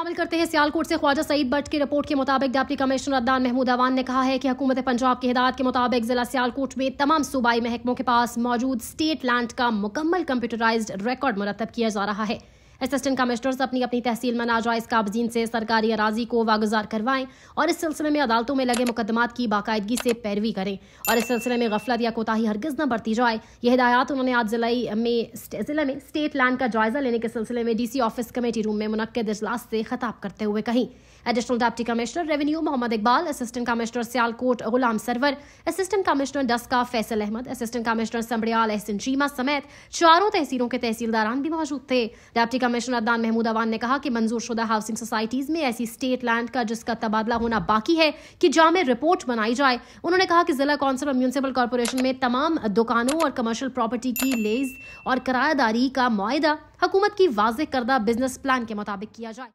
शामिल करते हैं सियालकोट से ख्वाजा सईद बट की रिपोर्ट के मुताबिक डिप्टी कमिश्नर अदनान महमूद अवान ने कहा है कि हुकूमत पंजाब की हिदायत के मुताबिक जिला सियालकोट में तमाम सूबाई महकमों के पास मौजूद स्टेट लैंड का मुकम्मल कंप्यूटराइज्ड रिकॉर्ड मुरतब किया जा रहा है। असिस्टेंट कमिश्नर्स अपनी अपनी तहसील में नाजायज काबजीन से सरकारी अराजी को वागुजार करवाएं और इस सिलसिले में अदालतों में लगे मुकदमात की बाकायदगी से पैरवी करें और इस सिलसिले में गफलत या कोताही हरगिज न बरती जाए। ये हिदायत उन्होंने आज जिले में स्टेट लैंड का जायजा लेने के सिलसिले में DC ऑफिस कमेटी रूम में मुनक्किद इजलास से खिताब करते हुए कही। Additional deputy commissioner revenue Mohammad Iqbal, assistant commissioner Sialkot Ghulam Sarwar, assistant commissioner Daska Faisal Ahmed, assistant commissioner Sambrial Ehsan Cheema समेत चारों तहसीलों के तहसीलदारान भी मौजूद थे। डिप्टी कमिश्नर अदनान महमूद अवान ने कहा कि मंजूर शुदा हाउसिंग सोसाइटीज में ऐसी स्टेट लैंड का जिसका तबादला होना बाकी है कि जामे रिपोर्ट बनाई जाए। उन्होंने कहा कि जिला कौंसिल और म्यूनिसिपल कॉर्पोरेशन में तमाम दुकानों और कमर्शियल प्रॉपर्टी की लीज और किरायादारी का मुआहदा हुकूमत की वाज़ेह करदा बिजनेस प्लान के मुताबिक किया जाए।